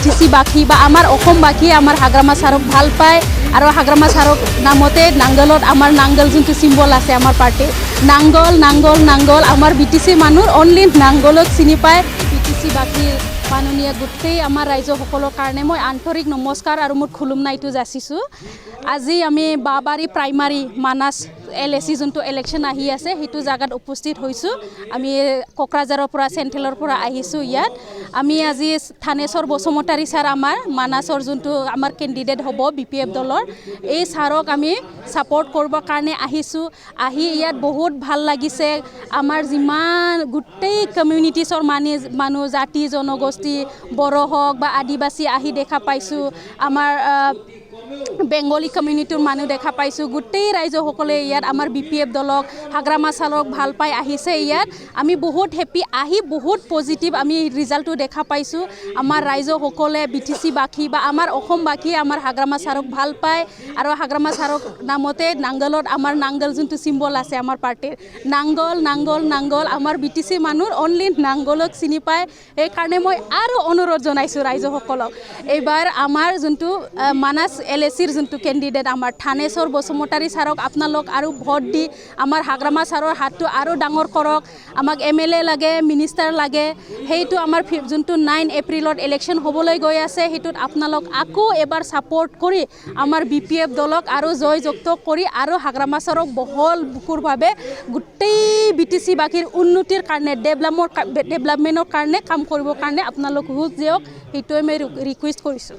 বিটিচিবাসী বা আমাৰ অসমবাসীয়ে আমাৰ হাগ্ৰামা ছাৰক ভাল পায় আৰু হাগ্ৰামা ছাৰক নামতে নাংগলত আমাৰ নাংগল যোনটো চিম্বল আছে আমাৰ পাৰ্টিৰ নাংগল নাংগল নাংগল আমাৰ বিটিচি মানুহ অনলি নাংগলক চিনি পায় বিটিচিবাসীৰ মাননীয় গোটেই আমাৰ ৰাইজসকলৰ কাৰণে মই আন্তৰিক নমস্কাৰ আৰু মোৰ খুলুমনাইটো যাচিছোঁ আজি আমি বাবাৰী প্ৰাইমাৰী মানাছ LAC যোনটো ইলেকশ্যন আহি আছে সেইটো জাগাত উপস্থিত হৈছোঁ আমি কোকৰাঝাৰৰ পৰা চেণ্ট্ৰেলৰ পৰা আহিছোঁ ইয়াত আমি আজি থানেশ্বৰ বসুমতাৰী ছাৰ আমাৰ মানাছৰ যোনটো আমাৰ কেণ্ডিডেট হ'ব BPF দলৰ এই ছাৰক আমি ছাপৰ্ট কৰিবৰ কাৰণে আহিছোঁ আহি ইয়াত বহুত ভাল লাগিছে আমাৰ যিমান গোটেই কমিউনিটিছৰ মানুহ জাতি জনগোষ্ঠী বড়ো হওক বা আদিবাসী আহি দেখা পাইছোঁ আমাৰ বেংগলী কমিউনিটিৰ মানুহ দেখা পাইছোঁ গোটেই ৰাইজসকলে ইয়াত আমাৰ BPF দলক হাগ্ৰামা ছাৰক ভাল পাই আহিছে ইয়াত আমি বহুত হেপী আহি বহুত পজিটিভ আমি ৰিজাল্টটো দেখা পাইছোঁ আমাৰ ৰাইজসকলে বিটিচিবাসী বা আমাৰ অসমবাসীয়ে আমাৰ হাগ্ৰামা ছাৰক ভাল পায় আৰু হাগ্ৰামা ছাৰক নামতে নাংগলত আমাৰ নাংগল যোনটো চিম্বল আছে আমাৰ পাৰ্টিৰ নাংগল নাংগল নাংগল আমাৰ বিটিচি মানুহ অনলি নাংগলক চিনি পায় সেইকাৰণে মই আৰু অনুৰোধ জনাইছোঁ ৰাইজসকলক এইবাৰ আমাৰ যোনটো মানাছ LACৰ যোনটো কেণ্ডিডেট আমাৰ থানেশ্বৰ বসুমতাৰী ছাৰক আপোনালোক আৰু ভোট দি আমাৰ হাগ্ৰামা ছাৰৰ হাতটো আৰু ডাঙৰ কৰক আমাক MLA লাগে মিনিষ্টাৰ লাগে সেইটো আমাৰ যোনটো 9 এপ্ৰিলত ইলেকশ্যন হ'বলৈ গৈ আছে সেইটোত আপোনালোক আকৌ এবাৰ ছাপৰ্ট কৰি আমাৰ BPF দলক আৰু জয়যুক্ত কৰি আৰু হাগ্ৰামা ছাৰক বহল বুকুৰভাৱে গোটেই বিটিচিবাসীৰ উন্নতিৰ কাৰণে ডেভেলপমেণ্টৰ কাৰণে কাম কৰিবৰ কাৰণে আপোনালোক হুক দিয়ক সেইটোৱে মই ৰিকুৱেষ্ট কৰিছোঁ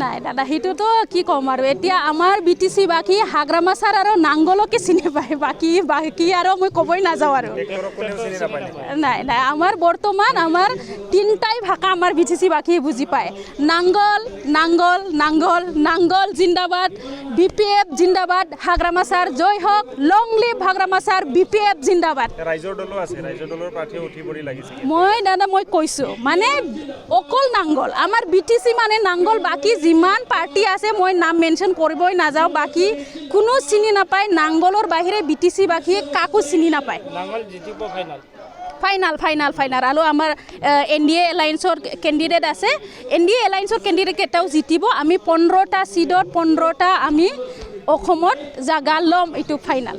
নাই দাদা সেইটোতো কি ক'ম আৰু এতিয়া আমাৰ বিটিচিবাসী হাগ্ৰামা ছাৰ আৰু নাংগলকে চিনি পায় বাকী আৰু মই ক'বই নাযাওঁ আৰু নাই নাই আমাৰ বৰ্তমান আমাৰ তিনিটাই ভাষা আমাৰ বিটিচিবাসীয়ে বুজি পায় নাংগল নাংগল নাংগল নাংগল জিন্দাবাদ BPF জিন্দাবাদ হাগ্ৰামা ছাৰ জয় হওক long live Hagrama sir BPF জিন্দাবাদ ৰাইজৰ দলো আছে ৰাইজৰ দলৰ প্ৰাৰ্থী উঠি পৰি লাগিছে মই কৈছোঁ মানে অকল নাংগল আমাৰ বিটিচি মানে নাংগল বাকী যিমান পাৰ্টি আছে মই নাম মেনশ্যন কৰিবই নাযাওঁ বাকী কোনো চিনি নাপায় নাংগলৰ বাহিৰে বিটিচিবাসীয়ে কাকো চিনি নাপায় নাংগল জিতিব ফাইনাল আৰু আমাৰ NDA এলায়েন্সৰ কেণ্ডিডেট আছে NDA এলায়েন্সৰ কেণ্ডিডেট কেইটাও জিতিব আমি 15টা চিটত 15টা আমি অসমত জাগা ল'ম এইটো ফাইনাল